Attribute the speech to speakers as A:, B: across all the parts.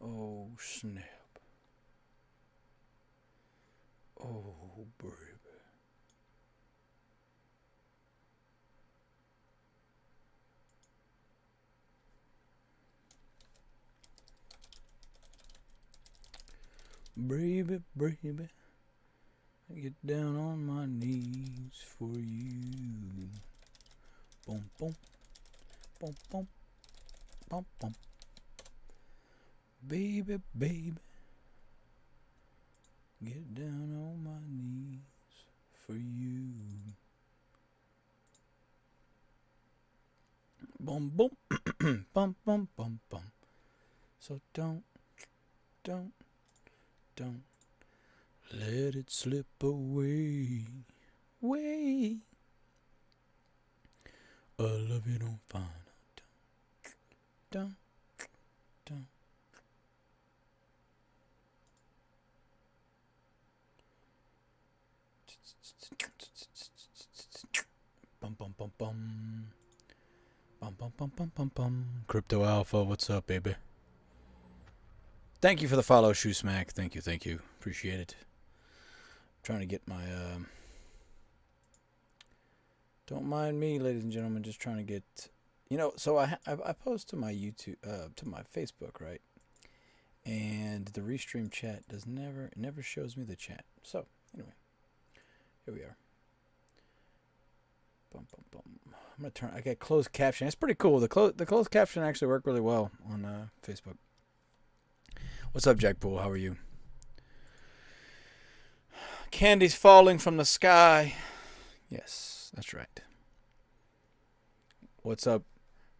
A: Oh, snap. Oh, baby. Baby, baby. I get down on my knees for you. Boom, boom. Boom, boom. Boom, boom. Baby, baby. Get down on my knees for you. Boom, boom. Bum, bum, bum, bum. So don't let it slip away. Way. I love you, don't find out. Don't. Bum, bum, bum, bum. Bum, bum, bum, bum, bum, bum. Crypto Alpha, what's up, baby? Thank you for the follow, Shoe Smack. Thank you. Appreciate it. I'm trying to get my, don't mind me, ladies and gentlemen, just trying to get, so I post to my YouTube, to my Facebook, right? And the restream chat never shows me the chat. So, anyway, here we are. Bum, bum, bum. I'm going to I got closed caption. It's pretty cool. The closed caption actually worked really well on Facebook. What's up, Jackpool? How are you? Candy's falling from the sky. Yes, that's right. What's up,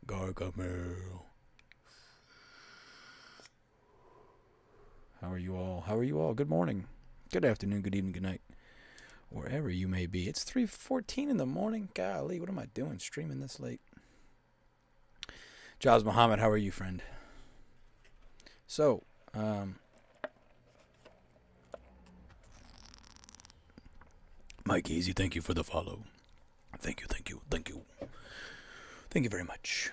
A: Gargamel? How are you all? Good morning. Good afternoon. Good evening. Good night. Wherever you may be. It's 3:14 in the morning. Golly, what am I doing streaming this late? Jaz Muhammad, how are you, friend? So, Mike Easy, thank you for the follow. Thank you. Thank you very much.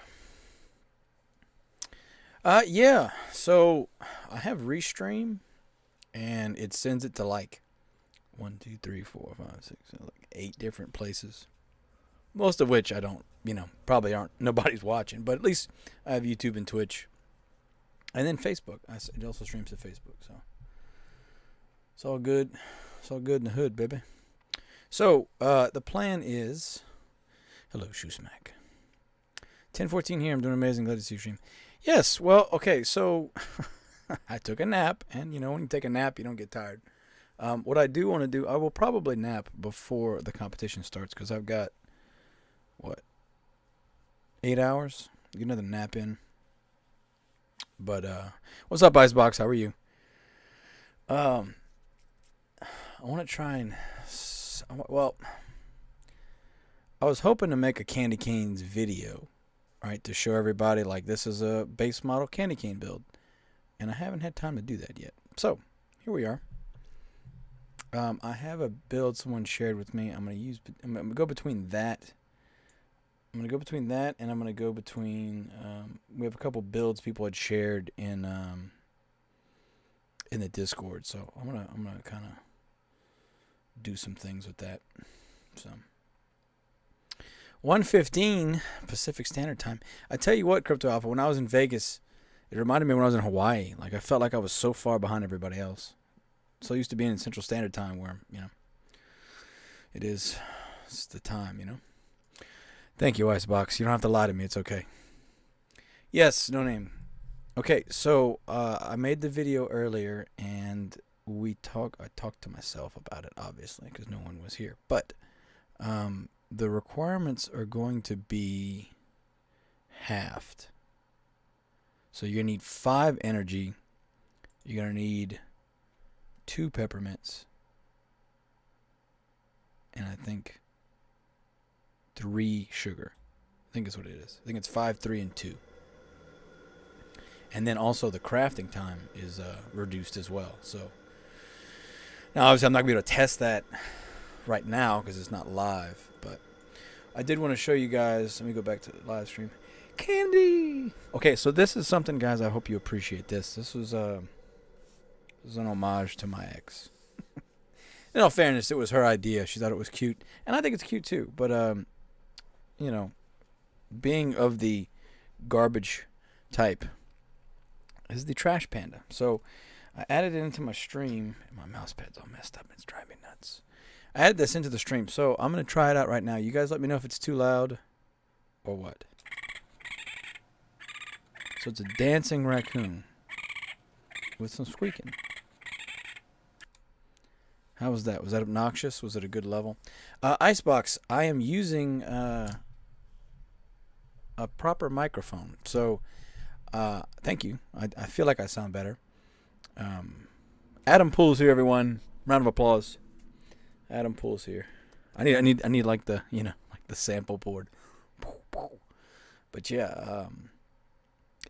A: Yeah. So I have Restream, and it sends it to like 1, 2, 3, 4, 5, 6, like 8 different places. Most of which I don't, probably aren't. Nobody's watching, but at least I have YouTube and Twitch, and then Facebook. It also streams to Facebook, so it's all good. It's all good in the hood, baby. So the plan is, hello, Shoe Smack. 10:14 here. I'm doing amazing. Glad to see you stream. Yes. Well, okay. So I took a nap, and when you take a nap, you don't get tired. What I do want to do, I will probably nap before the competition starts because I've got 8 hours. Get another nap in. But what's up, Icebox? How are you? I want to try and I was hoping to make a candy canes video, right, to show everybody like this is a base model candy cane build, and I haven't had time to do that yet. So here we are. I have a build someone shared with me. I'm gonna go between that. I'm gonna go between that, and I'm gonna go between. We have a couple builds people had shared in the Discord, so I'm gonna kind of do some things with that. So 1:15 Pacific Standard Time. I tell you what, Crypto Alpha, when I was in Vegas, it reminded me when I was in Hawaii. Like I felt like I was so far behind everybody else. So used to being in Central Standard Time where, it's the time, Thank you, Icebox. You don't have to lie to me. It's okay. Yes, no name. Okay, so I made the video earlier, and I talked to myself about it, obviously, because no one was here. But the requirements are going to be halved. So you're going to need 5 energy. You're going to need 2 peppermints, and I think 3 sugar. I think that's what it is. I think it's 5, 3, and 2. And then also the crafting time is reduced as well. So now obviously I'm not going to be able to test that right now because it's not live, but I did want to show you guys. Let me go back to the live stream. candy. Okay, so this is something, guys. I hope you appreciate this. This was an homage to my ex. In all fairness, it was her idea. She thought it was cute, and I think it's cute too. But you know, being of the garbage type is the trash panda. So I added it into my stream, and my mouse pad's all messed up. It's driving me nuts. I added this into the stream, so I'm gonna try it out right now. You guys, let me know if it's too loud or what. So it's a dancing raccoon with some squeaking. How was that? Was that obnoxious? Was it a good level? Icebox, I am using a proper microphone. So thank you. I feel like I sound better. Adam Poole's here, everyone. Round of applause. Adam Poole's here. I need like the like the sample board. But yeah,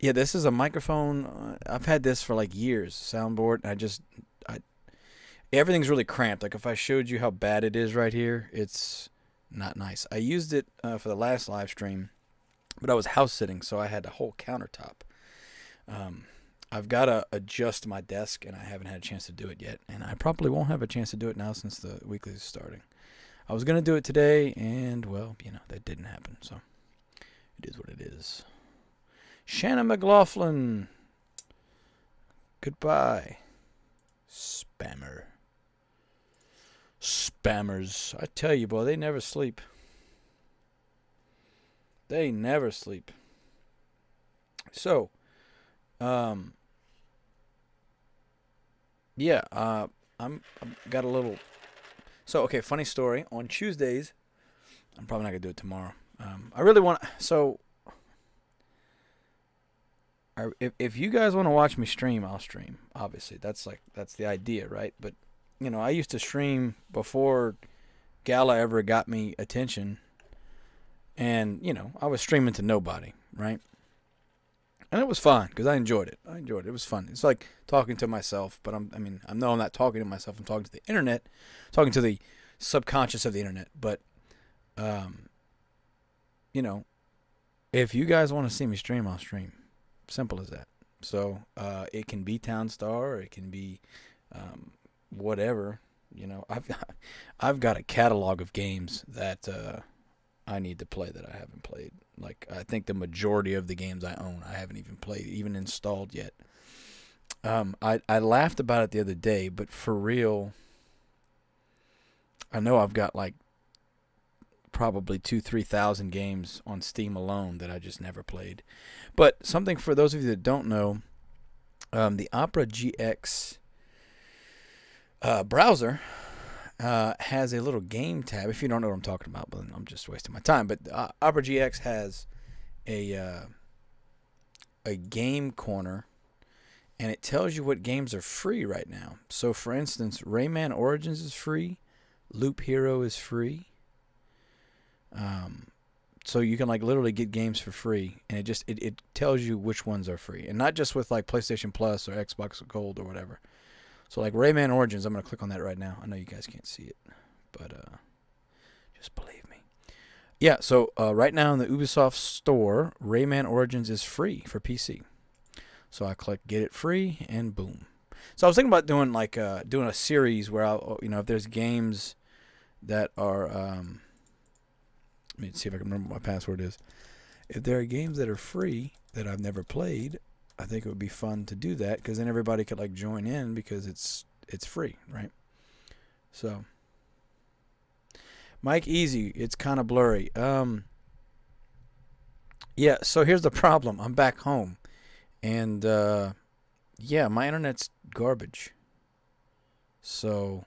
A: yeah, this is a microphone. I've had this for like years, soundboard. Everything's really cramped. Like if I showed you how bad it is right here, it's not nice. I used it for the last live stream, but I was house sitting, so I had a whole countertop. I've got to adjust my desk, and I haven't had a chance to do it yet. And I probably won't have a chance to do it now since the weekly is starting. I was going to do it today, and, well, that didn't happen. So it is what it is. Shannon McLaughlin. Goodbye. Spammer. Spammers. I tell you, boy, they never sleep. They never sleep. So, yeah, I'm got a little. So, okay, funny story. On Tuesdays, I'm probably not gonna do it tomorrow. I really want. So, if you guys want to watch me stream, I'll stream. Obviously, that's the idea, right? But I used to stream before Gala ever got me attention, and I was streaming to nobody, right? And it was fun because I enjoyed it. It was fun. It's like talking to myself, but I'm not talking to myself. I'm talking to the internet, talking to the subconscious of the internet. But, if you guys want to see me stream, I'll stream. Simple as that. So it can be Town Star, or it can be whatever. I've got a catalog of games that I need to play that I haven't played. Like, I think the majority of the games I own, I haven't even played, even installed yet. I laughed about it the other day, but for real, I know I've got like probably 2,000-3,000 games on Steam alone that I just never played. But something for those of you that don't know, the Opera GX browser has a little game tab. If you don't know what I'm talking about, but I'm just wasting my time. But Opera GX has a game corner, and it tells you what games are free right now. So, for instance, Rayman Origins is free, Loop Hero is free. So you can like literally get games for free, and it tells you which ones are free, and not just with like PlayStation Plus or Xbox Gold or whatever. So like Rayman Origins, I'm going to click on that right now. I know you guys can't see it, but just believe me. Yeah, so right now in the Ubisoft store, Rayman Origins is free for PC. So I click get it free, and boom. So I was thinking about doing like doing a series where I'll, if there's games that are let me see if I can remember what my password is. If there are games that are free that I've never played, I think it would be fun to do that, because then everybody could like join in because it's free, right? So, Mike Easy, it's kind of blurry. Yeah. So here's the problem. I'm back home, and yeah, my internet's garbage. So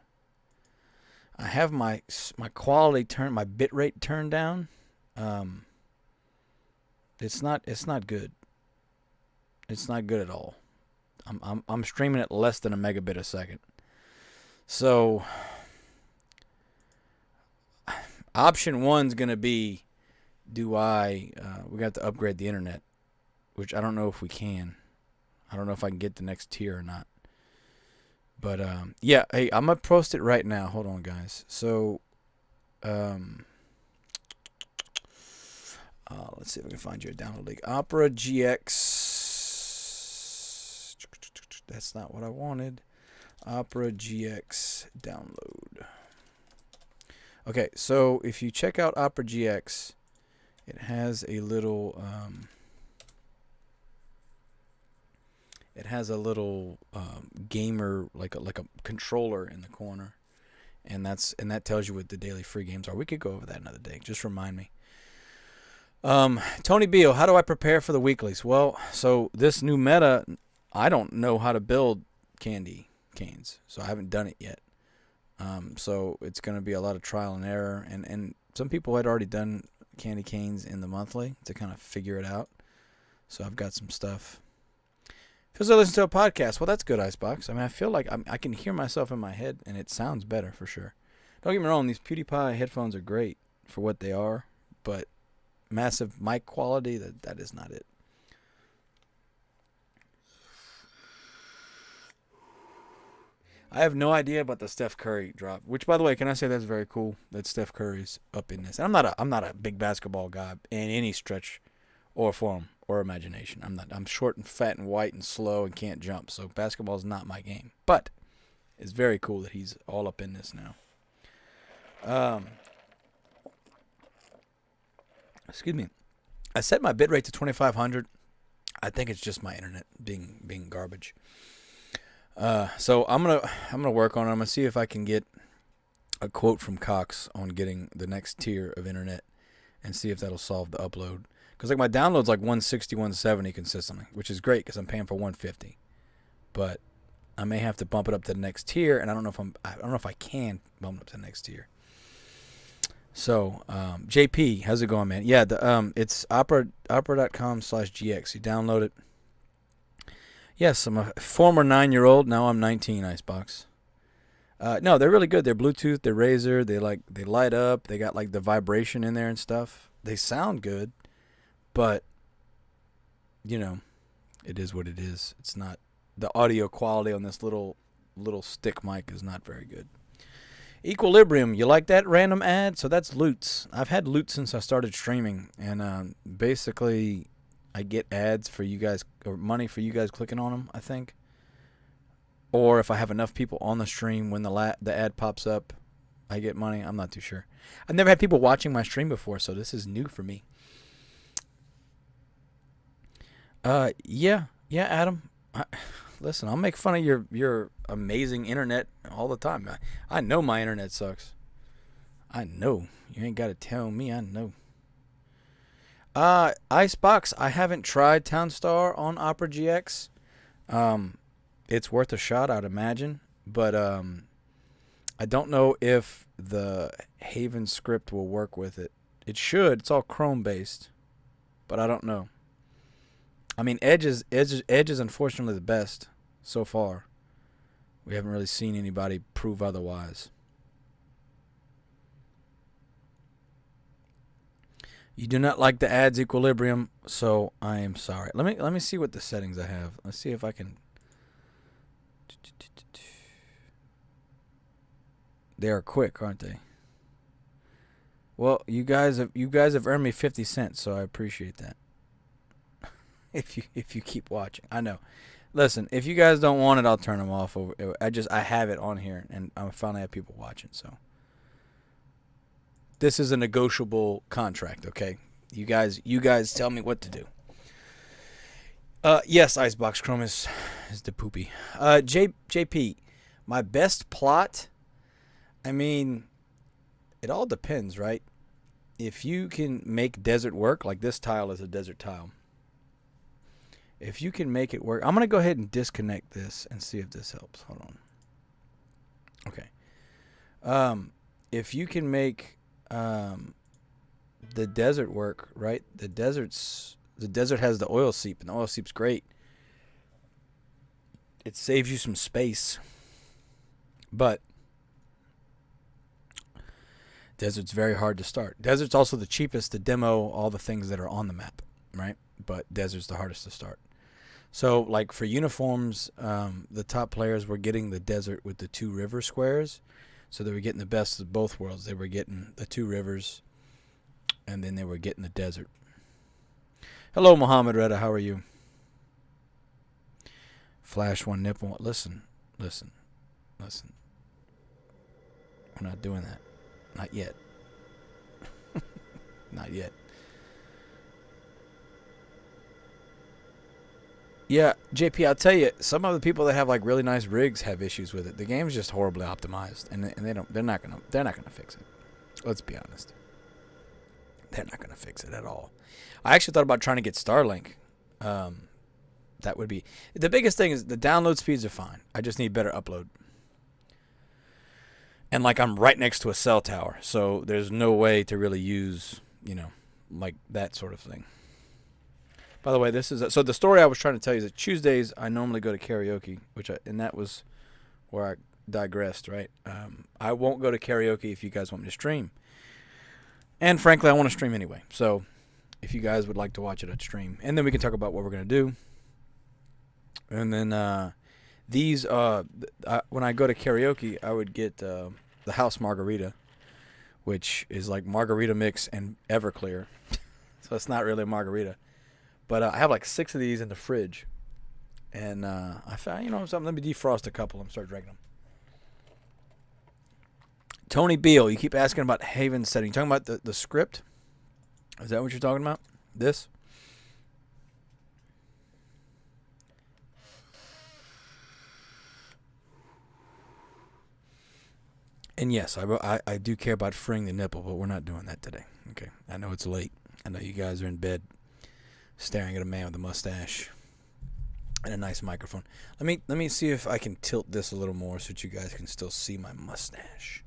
A: I have my quality my bit rate turned down. It's not good. It's not good at all. I'm streaming at less than a megabit a second. So option one's gonna be, we got to upgrade the internet, which I don't know if we can. I don't know if I can get the next tier or not. But yeah, hey, I'm gonna post it right now. Hold on, guys. So Let's see if we can find you a download link. Opera GX. That's not what I wanted. Opera GX download. Okay, so if you check out Opera GX, it has a little gamer, like a controller in the corner, and that tells you what the daily free games are. We could go over that another day. Just remind me. Tony Beal, how do I prepare for the weeklies? Well, so this new meta, I don't know how to build candy canes, so I haven't done it yet. So it's going to be a lot of trial and error, and some people had already done candy canes in the monthly to kind of figure it out. So I've got some stuff. Feels like I listen to a podcast. Well, that's good, Icebox. I mean, I feel like I can hear myself in my head, and it sounds better for sure. Don't get me wrong; these PewDiePie headphones are great for what they are, but massive mic quality, that is not it. I have no idea about the Steph Curry drop, which, by the way, can I say that's very cool that Steph Curry's up in this. And I'm not a big basketball guy in any stretch or form or imagination. I'm short and fat and white and slow and can't jump, so basketball is not my game. But it's very cool that he's all up in this now. Excuse me. I set my bitrate to 2500. I think it's just my internet being garbage. So I'm gonna work on it. I'm gonna see if I can get a quote from Cox on getting the next tier of internet, and see if that'll solve the upload. Because like my download's like 160, 170 consistently, which is great because I'm paying for 150. But I may have to bump it up to the next tier, and I don't know if I can bump it up to the next tier. So, JP, how's it going, man? Yeah, it's opera.com/gx. You download it. Yes, I'm a former 9-year-old. Now I'm 19, Icebox. No, they're really good. They're Bluetooth. They're Razer. They light up. They got like the vibration in there and stuff. They sound good, but you know, it is what it is. It's not, the audio quality on this little stick mic is not very good. Equilibrium, you like that random ad? So that's Loots. I've had Loots since I started streaming, and basically I get ads for you guys, or money for you guys clicking on them, I think. Or if I have enough people on the stream, when the ad pops up, I get money. I'm not too sure. I've never had people watching my stream before, so this is new for me. Yeah, Adam. Listen, I'll make fun of your amazing internet all the time. I know my internet sucks. I know. You ain't got to tell me. I know. Icebox, I haven't tried Townstar on Opera GX. It's worth a shot, I'd imagine. But I don't know if the Haven script will work with it. It should. It's all Chrome based. But I don't know. I mean, Edge is unfortunately the best so far. We haven't really seen anybody prove otherwise. You do not like the ads, Equilibrium, so I am sorry. Let me see what the settings I have. Let's see if I can. They are quick, aren't they? Well, you guys have earned me 50 cents, so I appreciate that. If you keep watching, I know. Listen, if you guys don't want it, I'll turn them off. I have it on here, and I finally have people watching. So this is a negotiable contract, okay? You guys tell me what to do. Yes, Icebox Chrome is the poopy. JP, my best plot. I mean, it all depends, right? If you can make desert work, like this tile is a desert tile. If you can make it work, I'm going to go ahead and disconnect this and see if this helps. Hold on. Okay. If you can make the desert work, right? The desert has the oil seep, and the oil seep's great. It saves you some space. But desert's very hard to start. Desert's also the cheapest to demo all the things that are on the map, right? But desert's the hardest to start. So, like for uniforms, the top players were getting the desert with the 2 river squares. So they were getting the best of both worlds. They were getting the 2 rivers, and then they were getting the desert. Hello, Mohammed Reda. How are you? Flash one nipple. Listen. We're not doing that. Not yet. Not yet. Yeah, JP, I'll tell you, some of the people that have like really nice rigs have issues with it. The game's just horribly optimized, and they're not gonna fix it. Let's be honest. They're not gonna fix it at all. I actually thought about trying to get Starlink. That would be the biggest thing. Is the download speeds are fine. I just need better upload. And like I'm right next to a cell tower, so there's no way to really use, like that sort of thing. By the way, so the story I was trying to tell you is that Tuesdays I normally go to karaoke, and that was where I digressed, right? I won't go to karaoke if you guys want me to stream. And frankly, I want to stream anyway. So if you guys would like to watch it, I'd stream. And then we can talk about what we're going to do. And then when I go to karaoke, I would get the house margarita, which is like margarita mix and Everclear. So it's not really a margarita. But I have like 6 of these in the fridge. And I found, something. Let me defrost a couple and start drinking them. Tony Beal, you keep asking about Haven setting. You talking about the script? Is that what you're talking about? This? And yes, I do care about freeing the nipple, but we're not doing that today. Okay. I know it's late. I know you guys are in bed staring at a man with a mustache and a nice microphone. Let me see if I can tilt this a little more so that you guys can still see my mustache.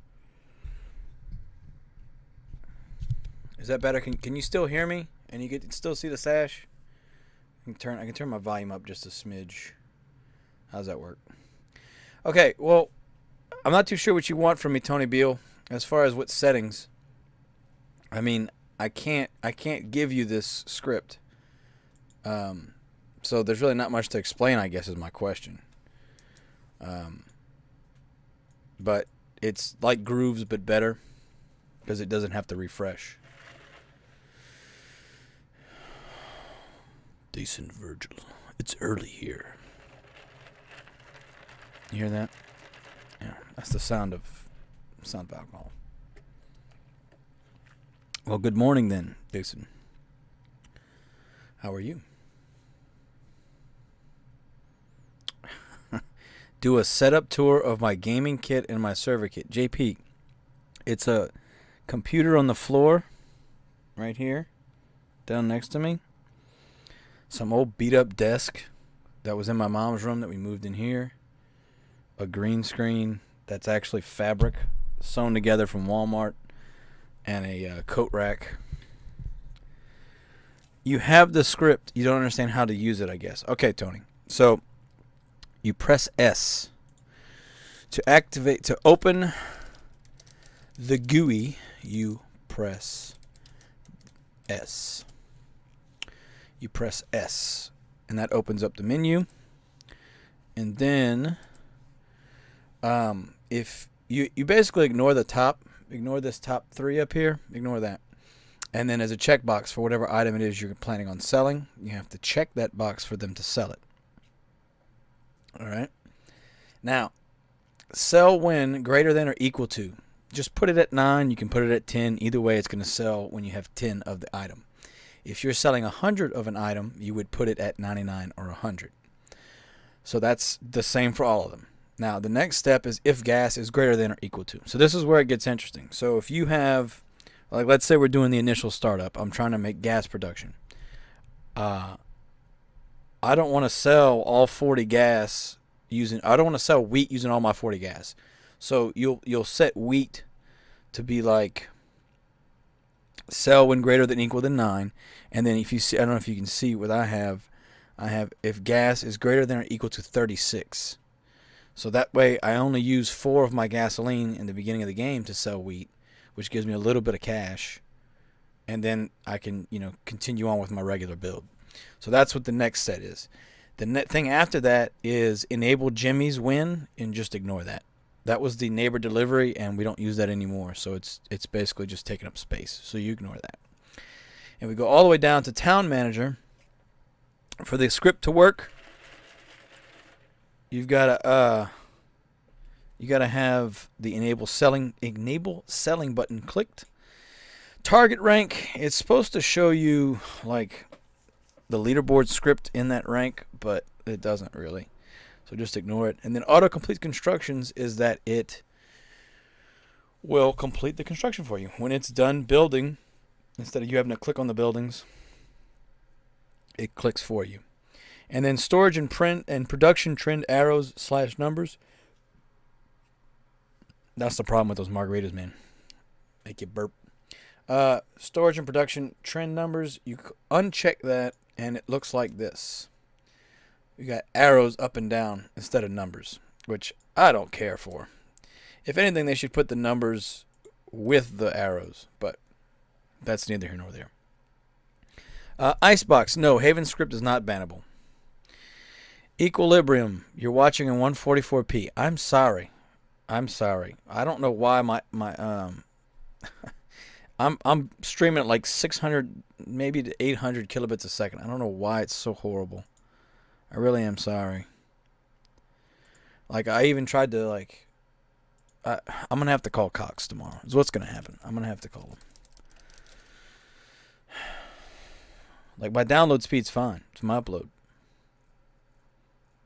A: Is that better? Can you still hear me? And you can still see the sash? I can turn my volume up just a smidge. How's that work? Okay, well, I'm not too sure what you want from me, Tony Beal, as far as what settings. I mean, I can't give you this script. So there's really not much to explain, I guess, is my question. But it's like Grooves, but better, because it doesn't have to refresh. Decent Virgil. It's early here. You hear that? Yeah, that's the sound of alcohol. Well, good morning then, Jason. How are you? Do a setup tour of my gaming kit and my server kit. JP, it's a computer on the floor right here, down next to me. Some old beat up desk that was in my mom's room that we moved in here. A green screen that's actually fabric sewn together from Walmart, and a coat rack. You have the script. You don't understand how to use it, I guess. Okay, Tony. So you press S to open the GUI. You press S. You press S, and that opens up the menu. And then, if you basically ignore the top, ignore this top 3 up here, ignore that. And then as a checkbox for whatever item it is you're planning on selling, you have to check that box for them to sell it. All right. Now, sell when greater than or equal to. Just put it at 9. You can put it at 10. Either way, it's going to sell when you have 10 of the item. If you're selling 100 of an item, you would put it at 99 or 100. So that's the same for all of them. Now, the next step is if gas is greater than or equal to. So this is where it gets interesting. So if you have, like, let's say we're doing the initial startup. I'm trying to make gas production. I don't want to sell all 40 gas I don't want to sell wheat using all my 40 gas. So you'll set wheat to be like sell when greater than equal than 9. And then if you see, I don't know if you can see what I have if gas is greater than or equal to 36. So that way I only use 4 of my gasoline in the beginning of the game to sell wheat, which gives me a little bit of cash. And then I can, continue on with my regular build. So that's what the next set is. The thing after that is enable Jimmy's win and just ignore that. That was the neighbor delivery, and we don't use that anymore. So it's basically just taking up space. So you ignore that. And we go all the way down to town manager. For the script to work, you've got to have the enable selling button clicked. Target rank, it's supposed to show you like the leaderboard script in that rank, but it doesn't really. So just ignore it. And then autocomplete constructions is that it will complete the construction for you. When it's done building, instead of you having to click on the buildings, it clicks for you. And then storage and print and production trend arrows / numbers. That's the problem with those margaritas, man. Make you burp. Storage and production trend numbers. You uncheck that, and it looks like this. You got arrows up and down instead of numbers, which I don't care for. If anything, they should put the numbers with the arrows, but that's neither here nor there. Icebox, no, Haven script is not bannable. Equilibrium, you're watching in 144p. I'm sorry. I don't know why my I'm streaming at like 600, maybe to 800 kilobits a second. I don't know why it's so horrible. I really am sorry. Like, I even tried to, like, I'm going to have to call Cox tomorrow. Is what's going to happen. I'm going to have to call him. Like, my download speed's fine. It's my upload.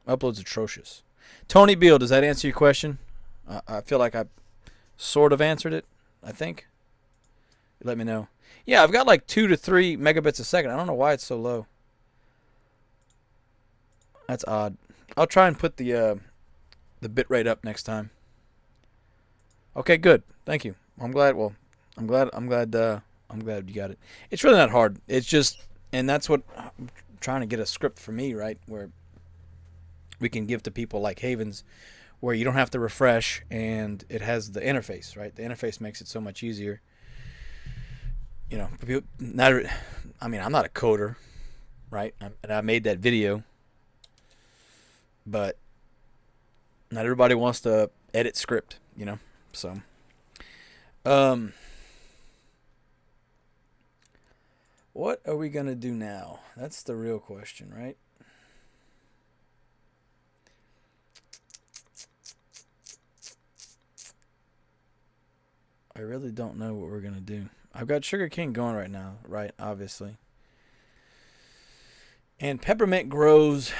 A: Upload's atrocious. Tony Beal, does that answer your question? I feel like I sort of answered it, I think. Let me know. Yeah, I've got like 2 to 3 megabits a second. I don't know why it's so low. That's odd. I'll try and put the bit rate up next time. Okay, good. Thank you. I'm glad you got it. It's really not hard. It's just, and that's what I'm trying to get a script for me, right? Where we can give to people like Havens, where you don't have to refresh and it has the interface, right? The interface makes it so much easier. You know, I'm not a coder, right? And I made that video, but not everybody wants to edit script, you know? So, what are we going to do now? That's the real question, right? I really don't know what we're going to do. I've got Sugar King going right now, right? Obviously. And Peppermint grows.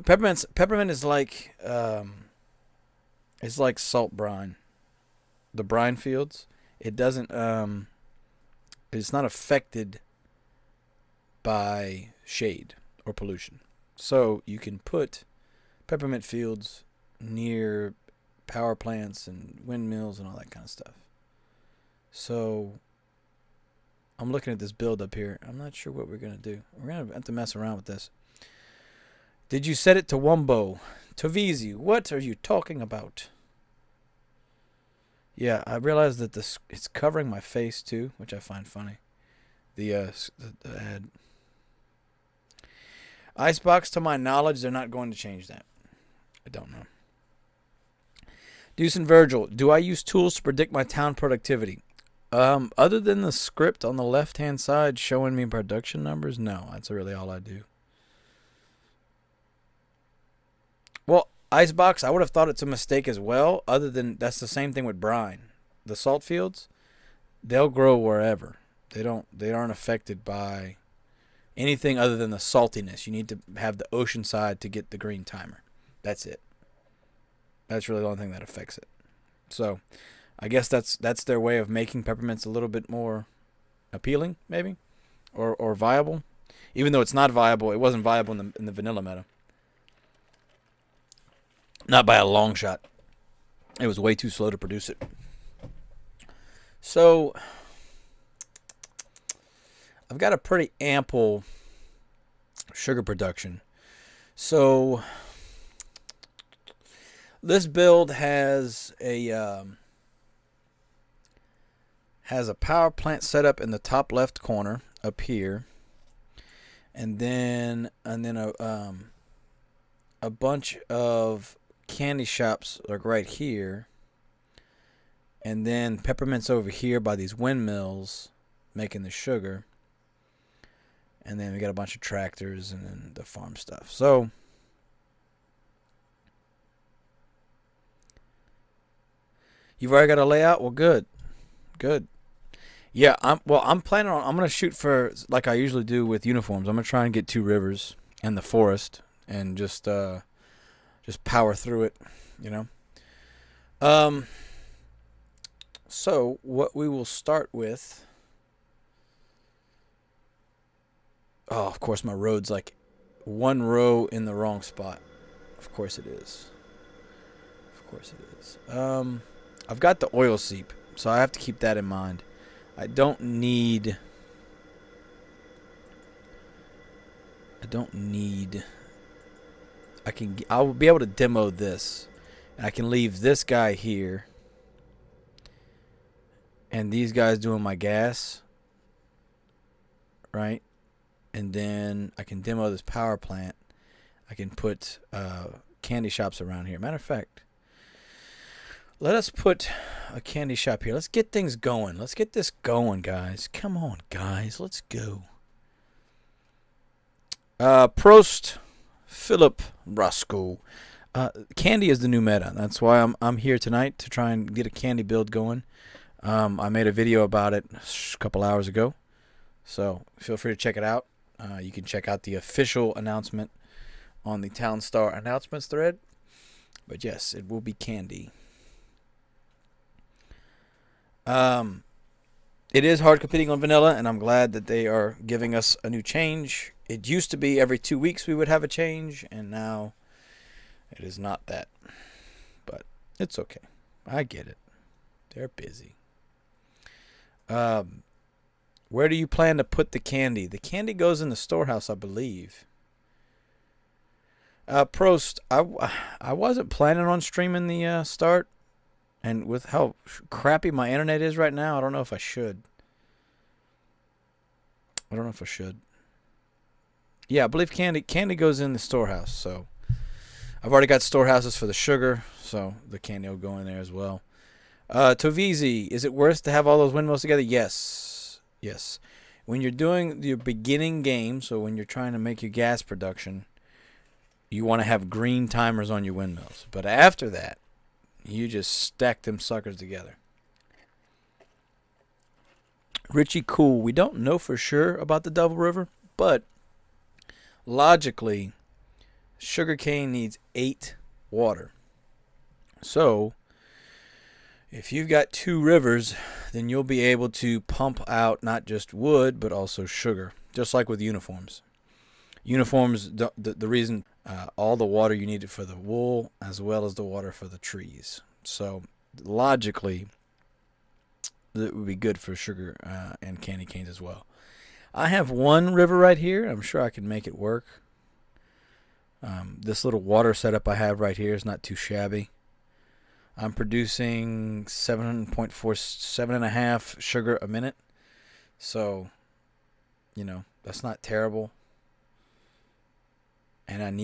A: Peppermint is like, it's like salt brine. The brine fields. It doesn't, it's not affected by shade or pollution. So you can put peppermint fields near power plants and windmills and all that kind of stuff. So I'm looking at this build up here. I'm not sure what we're going to do. We're going to have to mess around with this. Did you set it to Wumbo? Tavizi, what are you talking about? Yeah, I realized that it's covering my face too, which I find funny. The ad. Icebox, to my knowledge, they're not going to change that. I don't know. Deuce and Virgil, do I use tools to predict my town productivity? Other than the script on the left-hand side showing me production numbers, no, that's really all I do. Well, Icebox, I would have thought it's a mistake as well, other than that's the same thing with brine. The salt fields, they'll grow wherever. They aren't affected by anything other than the saltiness. You need to have the ocean side to get the green timer. That's it. That's really the only thing that affects it. So, I guess that's their way of making peppermints a little bit more appealing, maybe, or viable. Even though it's not viable, it wasn't viable in the vanilla meta. Not by a long shot. It was way too slow to produce it. So, I've got a pretty ample sugar production. So, this build has a power plant set up in the top left corner up here, and then a bunch of candy shops like right here, and then peppermints over here by these windmills making the sugar, And then we got a bunch of tractors and then the farm stuff. So you've already got a layout? Well, good. Good. Yeah, I'm planning on, I'm going to shoot for, like I usually do with uniforms. I'm going to try and get 2 rivers and the forest and just power through it, you know. So what we will start with, oh, of course my road's like 1 row in the wrong spot. Of course it is. Of course it is. I've got the oil seep, so I have to keep that in mind. I don't need I'll be able to demo this. And I can leave this guy here. And these guys doing my gas. Right? And then I can demo this power plant. I can put candy shops around here. Matter of fact, let us put a candy shop here. Let's get things going. Let's get this going, guys. Come on, guys. Let's go. Prost, Philip Roscoe. Candy is the new meta. That's why I'm here tonight, to try and get a candy build going. I made a video about it a couple hours ago, so feel free to check it out. You can check out the official announcement on the Town Star announcements thread. But yes, it will be candy. It is hard competing on vanilla, and I'm glad that they are giving us a new change. It used to be every 2 weeks we would have a change, and now it is not that. But it's okay. I get it. They're busy. Where do you plan to put the candy? The candy goes in the storehouse, I believe. Prost, I wasn't planning on streaming the start. And with how crappy my internet is right now, I don't know if I should. Yeah, I believe candy goes in the storehouse. So I've already got storehouses for the sugar, so the candy will go in there as well. Tovizi, is it worth to have all those windmills together? Yes. Yes. When you're doing your beginning game, so when you're trying to make your gas production, you want to have green timers on your windmills. But after that, you just stack them suckers together. Richie Cool, we don't know for sure about the Double River, but logically, sugarcane needs 8 water. So, if you've got 2 rivers, then you'll be able to pump out not just wood, but also sugar, just like with uniforms. Uniforms, the reason, all the water you need for the wool as well as the water for the trees. So logically, it would be good for sugar and candy canes as well. I have 1 river right here. I'm sure I can make it work. This little water setup I have right here is not too shabby. I'm producing 7.5 sugar a minute. So, you know, that's not terrible. And I'm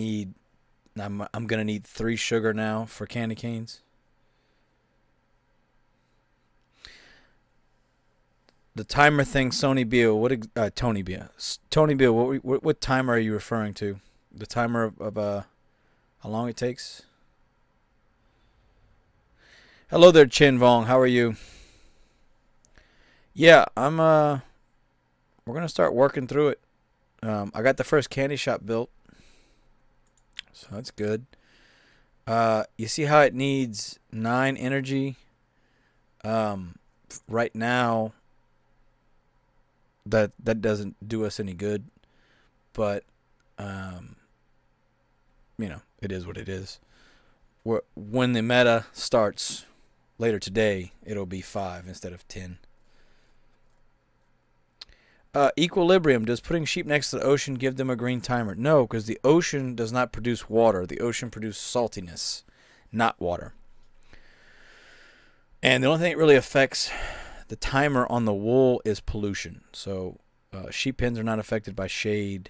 A: going to need 3 sugar now for candy canes. The timer thing, Tony Beal, Tony Beal, what timer are you referring to? The timer of how long it takes? Hello there, Chin Vong. How are you? Yeah, we're gonna start working through it. I got the first candy shop built. So that's good. You see how it needs 9 energy? Right now, that doesn't do us any good. But, you know, it is what it is. When the meta starts later today, it'll be 5 instead of 10. Equilibrium, does putting sheep next to the ocean give them a green timer? No, because the ocean does not produce water. The ocean produces saltiness, not water. And the only thing that really affects the timer on the wool is pollution. So sheep pens are not affected by shade.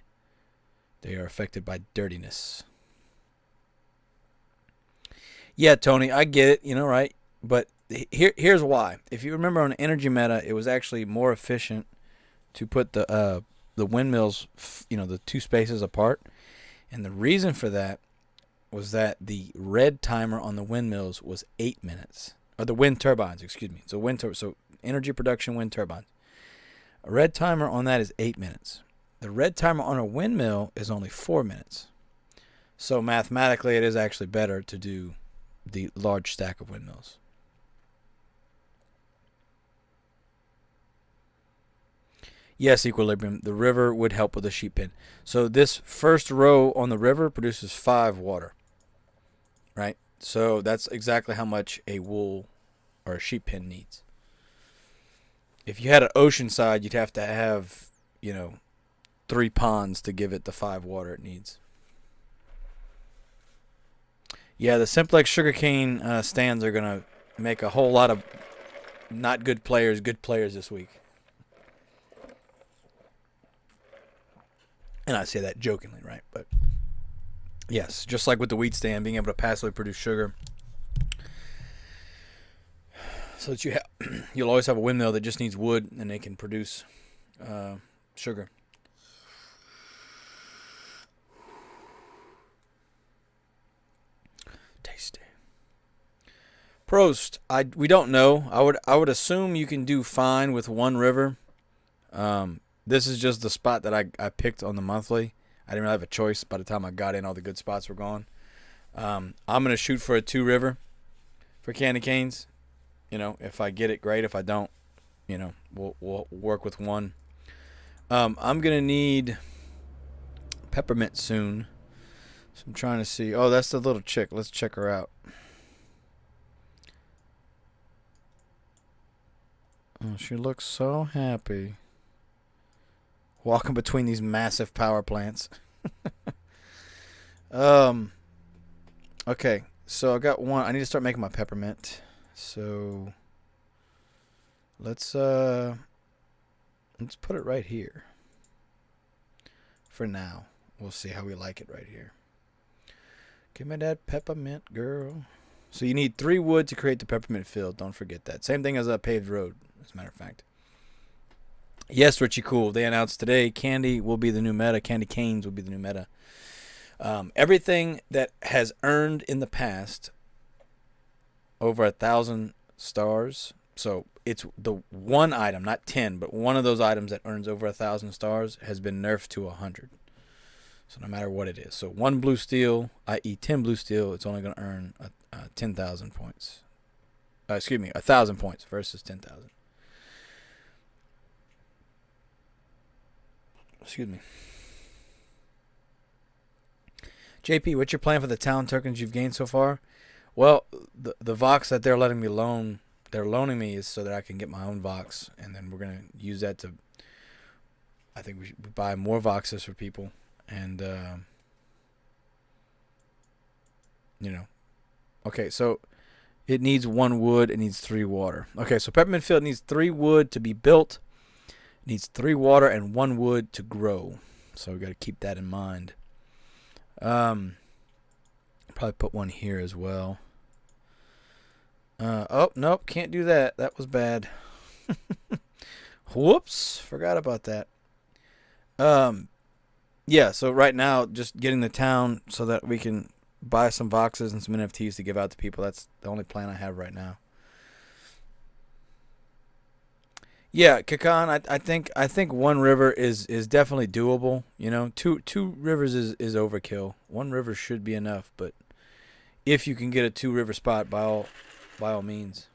A: They are affected by dirtiness. Yeah, Tony, I get it, you know, right? But here's why. If you remember on Energy Meta, it was actually more efficient to put the the windmills, the two spaces apart. And the reason for that was that the red timer on the windmills was 8 minutes. Or the wind turbines, excuse me. So energy production wind turbines. A red timer on that is 8 minutes. The red timer on a windmill is only 4 minutes. So mathematically, it is actually better to do the large stack of windmills. Yes, equilibrium. The river would help with the sheep pen. So this first row on the river produces 5 water. Right? So that's exactly how much a wool or a sheep pen needs. If you had an ocean side, you'd have to have, 3 ponds to give it the 5 water it needs. Yeah, the simplex sugarcane stands are going to make a whole lot of not good players this week. And I say that jokingly, right? But yes, just like with the wheat stand, being able to passively produce sugar, so that you'll always have a windmill that just needs wood, and they can produce sugar. Tasty. Prost. We don't know. I would assume you can do fine with one river. This is just the spot that I picked on the monthly. I didn't really have a choice. By the time I got in, all the good spots were gone. I'm going to shoot for a 2 river for candy canes. If I get it, great. If I don't, we'll work with 1. I'm going to need Peppermint soon. So I'm trying to see. Oh, that's the little chick. Let's check her out. Oh, she looks so happy. Walking between these massive power plants. Okay, so I got 1. I need to start making my peppermint. So let's put it right here. For now, we'll see how we like it right here. Give me that peppermint, girl. So you need 3 wood to create the peppermint field. Don't forget that. Same thing as a paved road, as a matter of fact. Yes, Richie Cool. They announced today candy will be the new meta. Candy canes will be the new meta. Everything that has earned in the past over 1,000 stars. So it's the one item, not 10, but one of those items that earns over 1,000 stars has been nerfed to 100. So no matter what it is. So 1 blue steel, i.e. 10 blue steel, it's only going to earn 10,000 points. 1,000 points versus 10,000. Excuse me. JP, what's your plan for the town tokens you've gained so far? Well, the Vox that they're loaning me is so that I can get my own Vox, and then we're gonna use that to. I think we should buy more Voxes for people, and Okay, so it needs 1 wood. It needs 3 water. Okay, so Peppermint Field needs 3 wood to be built. It needs 3 water and 1 wood to grow. So we got to keep that in mind. Probably put 1 here as well. Oh, nope, can't do that. That was bad. Whoops, forgot about that. Yeah, so right now, just getting the town so that we can buy some Voxes and some NFTs to give out to people. That's the only plan I have right now. Yeah, Kakan, I think 1 river is definitely doable. Two rivers is overkill. 1 river should be enough, but if you can get a 2 river spot, by all means.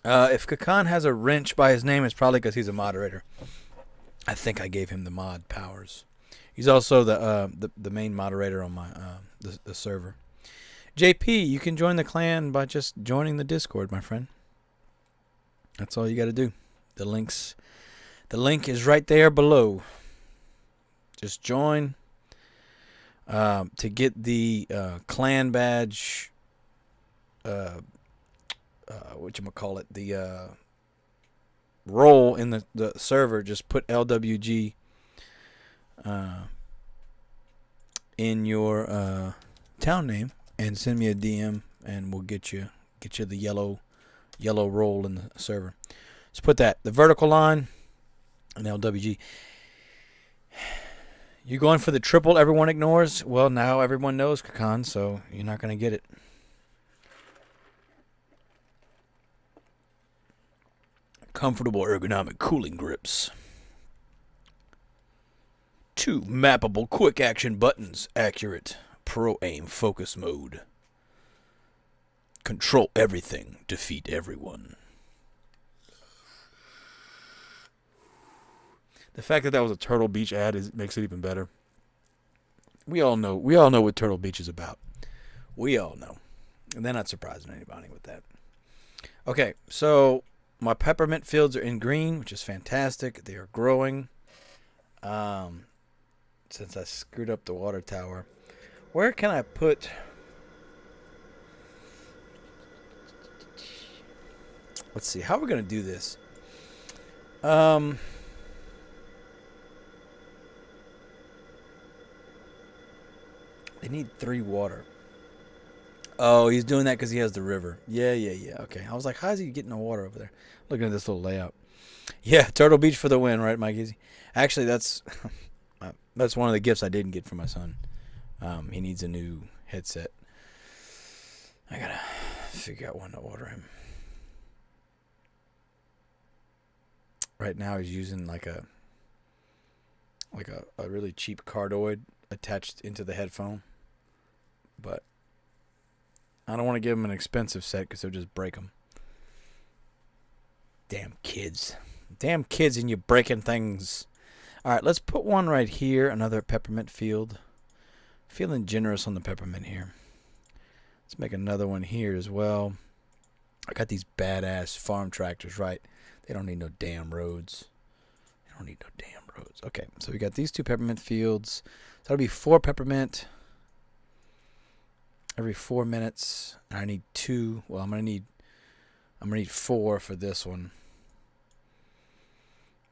A: If Kakan has a wrench by his name, it's probably because he's a moderator. I think I gave him the mod powers. He's also the main moderator on my the server. JP, you can join the clan by just joining the Discord, my friend. That's all you got to do. The link is right there below. Just join to get the clan badge. Whatchamacallit, the role in the server. Just put LWG in your town name and send me a DM, and we'll get you the yellow yellow roll in the server. Let's put that. The vertical line, and LWG. You going for the triple everyone ignores? Well, now everyone knows, Kakan, so you're not going to get it. Comfortable ergonomic cooling grips. 2 mappable quick action buttons. Accurate. Pro aim focus mode. Control everything. Defeat everyone. The fact that was a Turtle Beach ad makes it even better. We all know what Turtle Beach is about. We all know. And they're not surprising anybody with that. Okay, so my peppermint fields are in green, which is fantastic. They are growing. Since I screwed up the water tower. Where can I put... Let's see. How are we going to do this? They need 3 water. Oh, he's doing that because he has the river. Yeah. Okay. I was like, how's he getting the water over there? Looking at this little layout. Yeah, Turtle Beach for the win, right, Mike Easy? Actually, that's one of the gifts I didn't get for my son. He needs a new headset. I gotta figure out when to order him. Right now, he's using like a really cheap cardioid attached into the headphone. But I don't want to give him an expensive set because they'll just break them. Damn kids. Damn kids and you breaking things. All right, let's put one right here. Another peppermint field. Feeling generous on the peppermint here. Let's make another one here as well. I got these badass farm tractors, right? They don't need no damn roads. They don't need no damn roads. Okay, so we got these 2 peppermint fields. So that'll be 4 peppermint every 4 minutes. And I need 2. Well, I'm gonna need 4 for this one.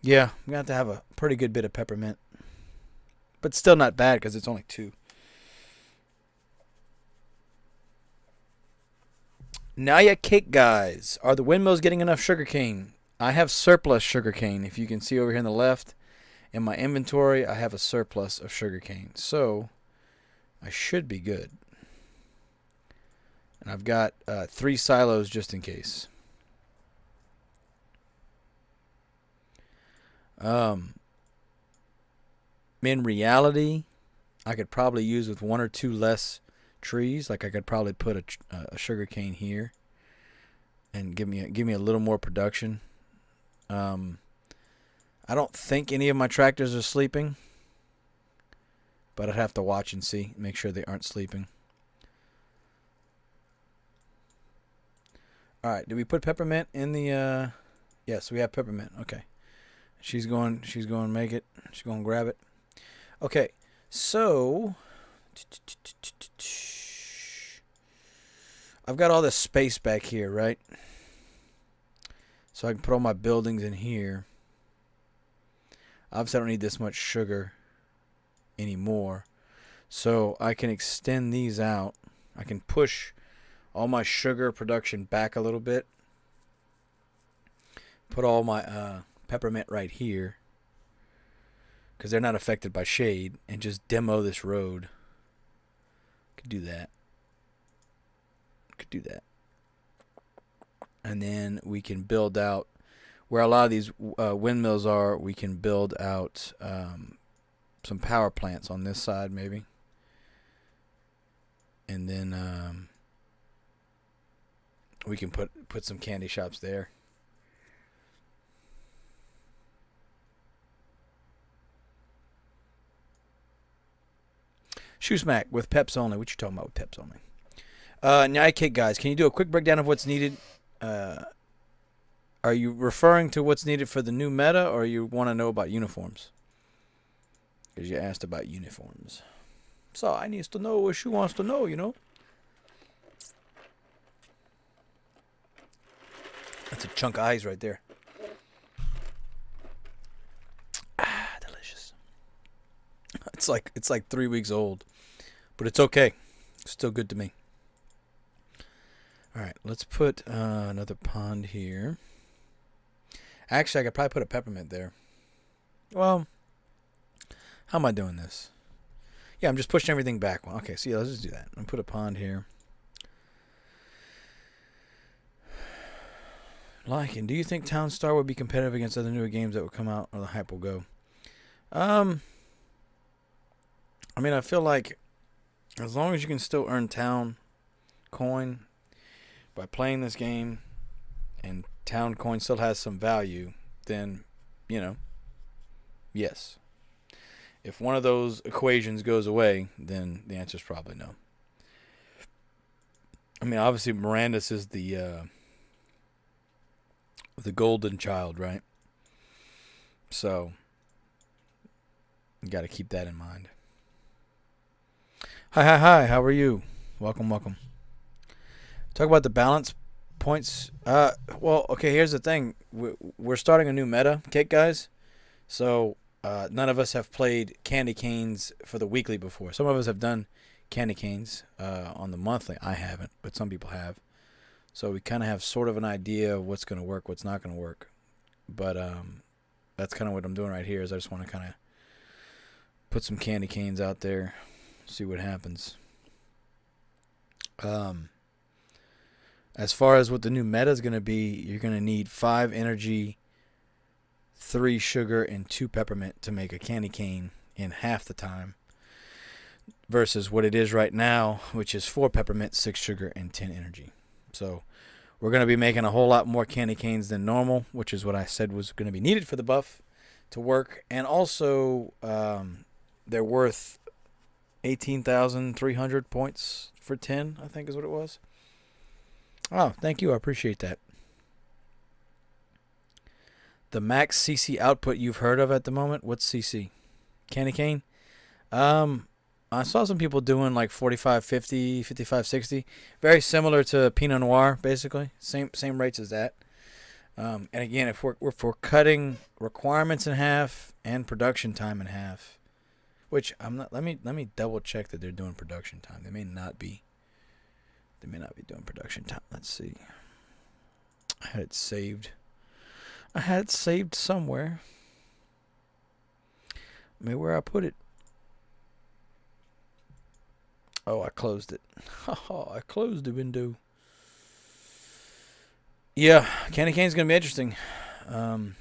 A: Yeah, I'm gonna have to have a pretty good bit of peppermint, but still not bad because it's only 2. Now you cake guys. Are the windmills getting enough sugarcane? I have surplus sugarcane. If you can see over here on the left, in my inventory, I have a surplus of sugarcane. So I should be good. And I've got 3 silos just in case. In reality, I could probably use with 1 or 2 less trees. Like I could probably put a sugar cane here and give me a little more production. I don't think any of my tractors are sleeping, but I'd have to watch and see, make sure they aren't sleeping. All right, did we put peppermint in the? Yes, we have peppermint. Okay, she's going to make it. She's going to grab it. Okay, so I've got all this space back here, right? So I can put all my buildings in here. Obviously, I don't need this much sugar anymore. So I can extend these out. I can push all my sugar production back a little bit. Put all my peppermint right here, because they're not affected by shade, and just demo this road. Could do that. And then we can build out where a lot of these windmills are. We can build out some power plants on this side, maybe. And then we can put some candy shops there. Shoe Smack with Peps only. What you talking about with Peps only? Now, Kid guys, can you do a quick breakdown of what's needed? Are you referring to what's needed for the new meta, or you want to know about uniforms? Because you asked about uniforms. So I needs to know what she wants to know, you know? That's a chunk of ice right there. Ah, delicious. It's like 3 weeks old, but it's okay. It's still good to me. All right, let's put another pond here. Actually, I could probably put a peppermint there. Well, how am I doing this? Yeah, I'm just pushing everything back. Well, okay, so yeah, let's just do that. I'm put a pond here. And do you think Town Star would be competitive against other newer games that would come out, or the hype will go? I mean, I feel like as long as you can still earn town coin by playing this game, and town coin still has some value, then, yes. If one of those equations goes away, then the answer is probably no. I mean, obviously, Mirandus is the golden child, right? So, you got to keep that in mind. Hi, how are you? Welcome. Talk about the balance points. Well, okay, here's the thing. We're starting a new meta, okay, guys? So, none of us have played candy canes for the weekly before. Some of us have done candy canes on the monthly. I haven't, but some people have. So we kind of have sort of an idea of what's going to work, what's not going to work. But that's kind of what I'm doing right here is I just want to kind of put some candy canes out there, see what happens. As far as what the new meta is going to be, you're going to need 5 energy, 3 sugar, and 2 peppermint to make a candy cane in half the time versus what it is right now, which is 4 peppermint, 6 sugar, and 10 energy. So we're going to be making a whole lot more candy canes than normal, which is what I said was going to be needed for the buff to work. And also, they're worth 18,300 points for 10, I think is what it was. Oh, thank you. I appreciate that. The max CC output you've heard of at the moment? What's CC? Candy cane? I saw some people doing like 45, 50, 55, 60. Very similar to Pinot Noir, basically. Same rates as that. And again, if we're cutting requirements in half and production time in half, which I'm not. Let me double check that they're doing production time. They may not be. They may not be doing production time. Let's see. I had it saved. Somewhere. Maybe where I put it. Oh, I closed it. I closed the window. Yeah, candy cane's going to be interesting. Because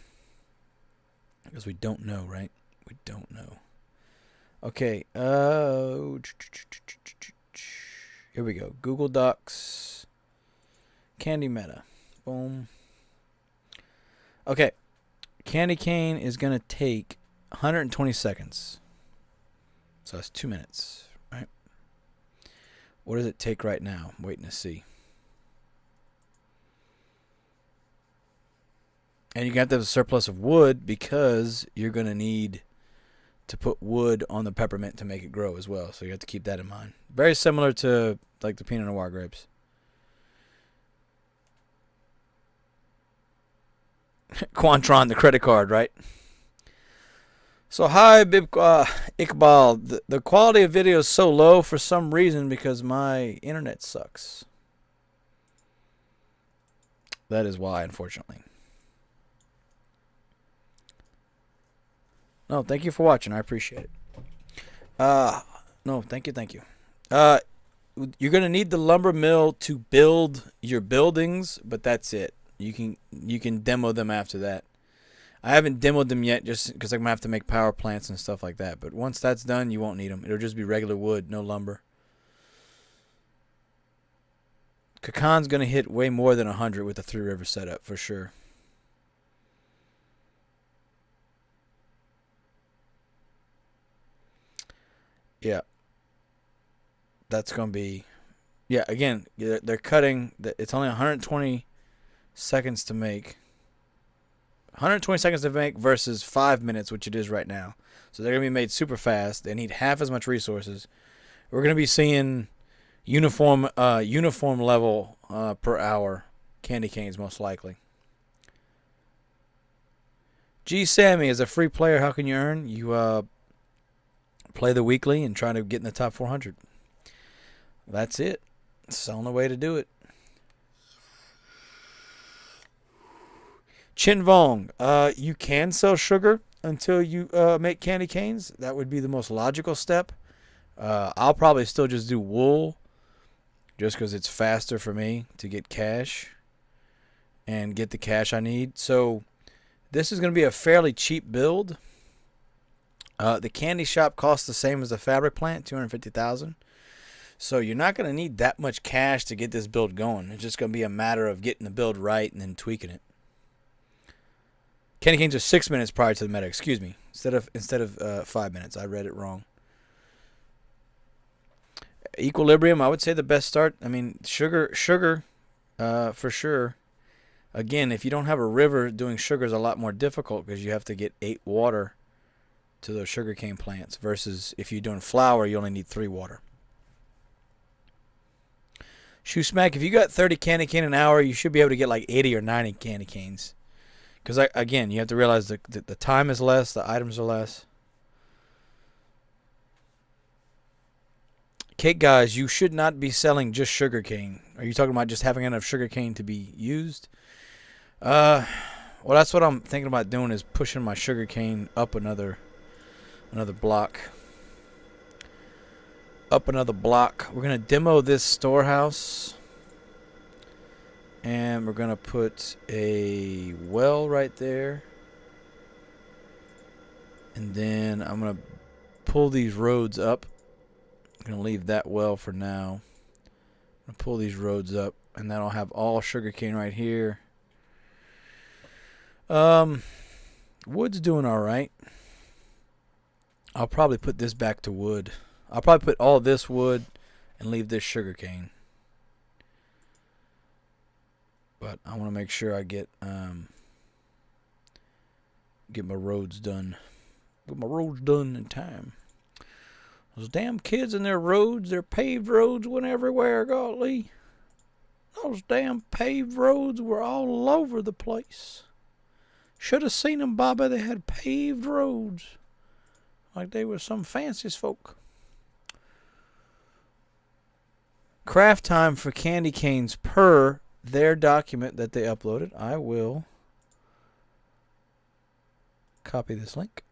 A: we don't know, right? We don't know. Okay. Here we go. Google Docs. Candy meta. Boom. Okay. Candy cane is going to take 120 seconds. So that's 2 minutes. What does it take right now? I'm waiting to see. And you got to have a surplus of wood because you're going to need to put wood on the peppermint to make it grow as well. So you have to keep that in mind. Very similar to like the Pinot Noir grapes. Quantron, the credit card, right? So hi, Iqbal. The quality of video is so low for some reason because my internet sucks. That is why, unfortunately. No, thank you for watching. I appreciate it. No, thank you. You're gonna need the lumber mill to build your buildings, but that's it. You can demo them after that. I haven't demoed them yet just because I'm going to have to make power plants and stuff like that. But once that's done, you won't need them. It'll just be regular wood, no lumber. Kakan's going to hit way more than 100 with the 3 river setup, for sure. Yeah. That's going to be... Yeah, again, they're cutting... It's only 120 seconds to make. 120 seconds to make versus 5 minutes, which it is right now. So they're going to be made super fast. They need half as much resources. We're going to be seeing uniform level per hour candy canes most likely. G Sammy, as a free player, how can you earn? You play the weekly and try to get in the top 400. That's it. It's the only way to do it. Chin Vong, you can sell sugar until you make candy canes. That would be the most logical step. I'll probably still just do wool just because it's faster for me to get cash and get the cash I need. So this is going to be a fairly cheap build. The candy shop costs the same as the fabric plant, $250,000. So you're not going to need that much cash to get this build going. It's just going to be a matter of getting the build right and then tweaking it. Candy canes are 6 minutes prior to the meta. Excuse me. Instead of 5 minutes. I read it wrong. Equilibrium, I would say the best start. I mean, sugar, for sure. Again, if you don't have a river, doing sugar is a lot more difficult because you have to get 8 water to those sugarcane plants versus if you're doing flour, you only need 3 water. Shoe Smack, if you got 30 candy cane an hour, you should be able to get like 80 or 90 candy canes. Because, again, you have to realize the time is less, the items are less. Cake guys, you should not be selling just sugarcane. Are you talking about just having enough sugarcane to be used? Well, that's what I'm thinking about doing, is pushing my sugarcane up another block. Up another block. We're going to demo this storehouse. And we're going to put a well right there. And then I'm going to pull these roads up. I'm going to leave that well for now. I'm going to pull these roads up. And then I'll have all sugarcane right here. Wood's doing alright. I'll probably put this back to wood. I'll probably put all this wood and leave this sugarcane. But I want to make sure I get my roads done. Get my roads done in time. Those damn kids and their roads, their paved roads went everywhere, golly. Those damn paved roads were all over the place. Should have seen them, Bobby. They had paved roads. Like they were some fancy folk. Craft time for candy canes per their document that they uploaded. I will copy this link.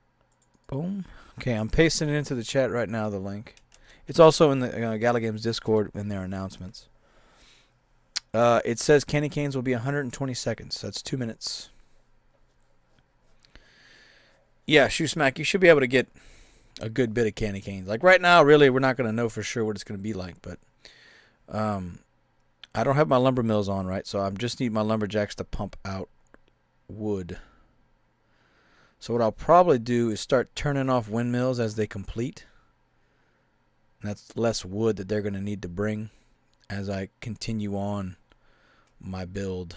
A: Boom. Okay, I'm pasting it into the chat right now, the link. It's also in the Gala Games Discord in their announcements. It says candy canes will be 120 seconds. That's 2 minutes. Yeah, Shoe Smack, you should be able to get a good bit of candy canes. Like right now, really, we're not going to know for sure what it's going to be like, but I don't have my lumber mills on, right? So I just need my lumberjacks to pump out wood. So what I'll probably do is start turning off windmills as they complete. That's less wood that they're going to need to bring as I continue on my build.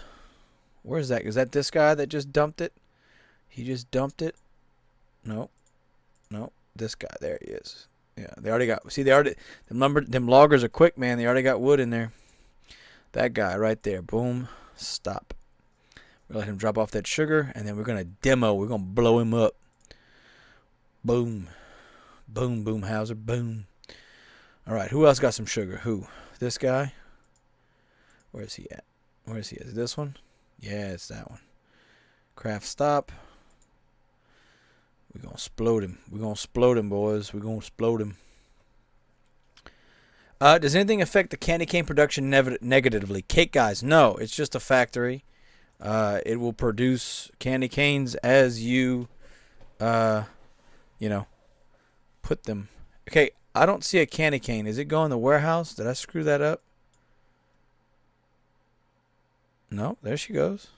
A: Where is that? Is that this guy that just dumped it? He just dumped it? No. No. This guy. There he is. Yeah, they already got... See, them loggers are quick, man. They already got wood in there. That guy right there. Boom. Stop. We're going to let him drop off that sugar, and then we're going to demo. We're going to blow him up. Boom. Boom, boom, Hauser. Boom. All right, who else got some sugar? Who? This guy? Where is he at? Where is he at? Is it this one? Yeah, it's that one. Craft stop. We're going to explode him. We're going to explode him, boys. We're going to explode him. Does anything affect the candy cane production negatively? Cake guys, no. It's just a factory. It will produce candy canes as you, put them. Okay, I don't see a candy cane. Is it going in the warehouse? Did I screw that up? No, there she goes.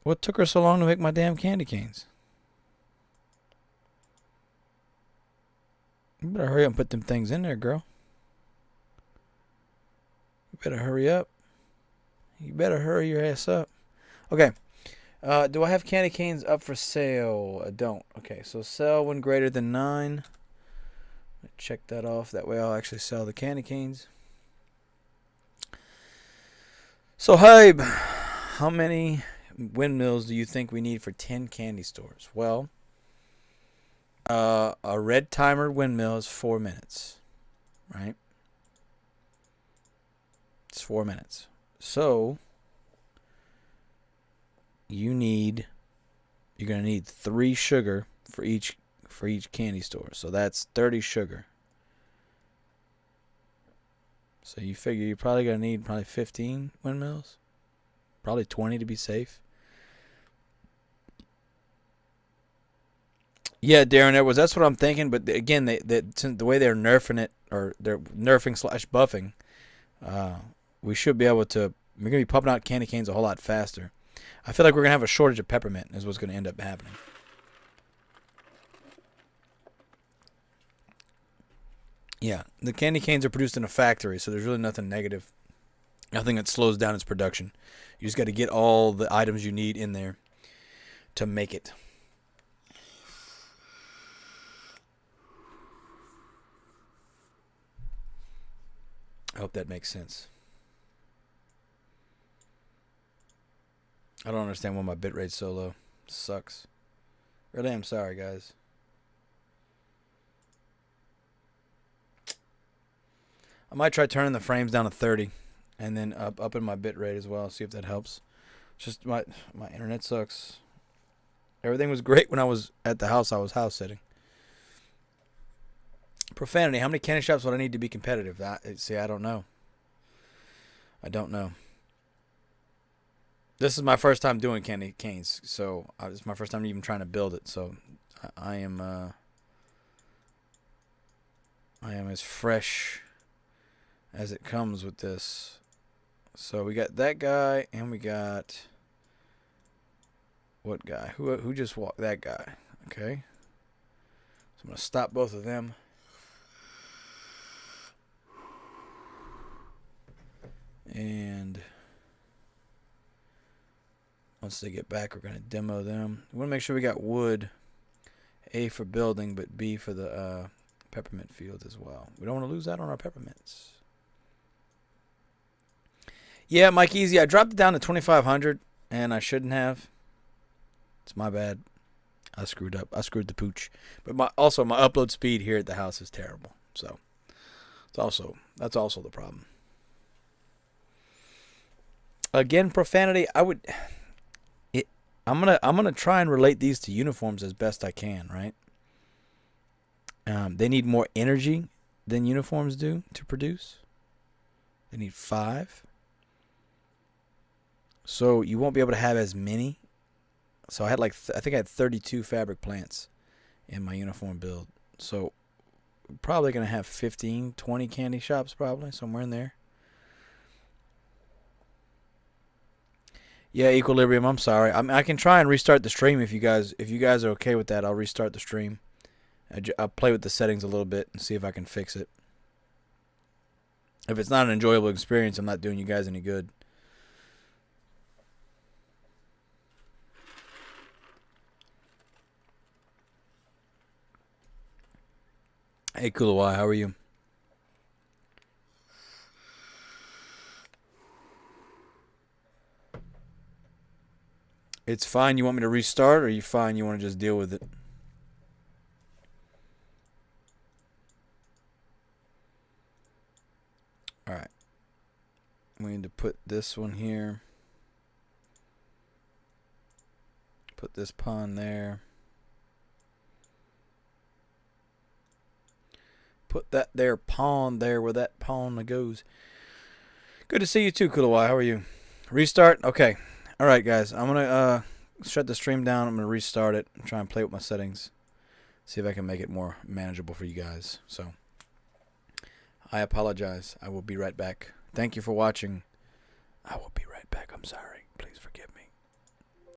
A: What took her so long to make my damn candy canes? You better hurry up and put them things in there, girl. You better hurry up. You better hurry your ass up. Okay. Do I have candy canes up for sale? I don't. Okay, so sell when greater than 9. Check that off. That way I'll actually sell the candy canes. So, Hybe, how many windmills do you think we need for 10 candy stores? Well, a red timer windmill is 4 minutes, right? It's 4 minutes. So, you're gonna need 3 sugar for each candy store. So that's 30 sugar. So you figure you're probably gonna need 15 windmills, probably 20 to be safe. Yeah, Darren, that's what I'm thinking. But again, the way they're nerfing it, or they're nerfing / buffing, we should be able to. We're gonna be popping out candy canes a whole lot faster. I feel like we're gonna have a shortage of peppermint. Is what's gonna end up happening. Yeah, the candy canes are produced in a factory, so there's really nothing negative, nothing that slows down its production. You just got to get all the items you need in there to make it. I hope that makes sense. I don't understand why my bitrate's so low. Sucks. Really, I'm sorry, guys. I might try turning the frames down to 30 and then up in my bitrate as well. See if that helps. Just my internet sucks. Everything was great when I was at the house. I was house sitting. Profanity. How many candy shops would I need to be competitive? See, I don't know. I don't know. This is my first time doing candy canes, so it's my first time even trying to build it. So I am as fresh as it comes with this. So we got that guy, and we got what guy? Who just walked? That guy. Okay. So I'm gonna stop both of them. And once they get back, we're going to demo them. We want to make sure we got wood. A for building, but B for the peppermint field as well. We don't want to lose out on our peppermints. Yeah, Mike Easy, I dropped it down to 2,500, and I shouldn't have. It's my bad. I screwed up. I screwed the pooch. But my upload speed here at the house is terrible. So that's also the problem. Again, profanity. I'm gonna try and relate these to uniforms as best I can. Right? They need more energy than uniforms do to produce. They need 5. So you won't be able to have as many. So I had I think I had 32 fabric plants in my uniform build. So probably gonna have 15, 20 candy shops, probably somewhere in there. Yeah, Equilibrium. I'm sorry. I can try and restart the stream if you guys are okay with that. I'll restart the stream. I'll play with the settings a little bit and see if I can fix it. If it's not an enjoyable experience, I'm not doing you guys any good. Hey, Kulawai, how are you? It's fine. You want me to restart, or are you fine? You want to just deal with it? All right. We need to put this one here. Put this pawn there. Put that there pawn there where that pawn goes. Good to see you too, Kulawai. How are you? Restart? Okay. All right, guys. I'm going to shut the stream down. I'm going to restart it and try and play with my settings. See if I can make it more manageable for you guys. So, I apologize. I will be right back. Thank you for watching. I will be right back. I'm sorry.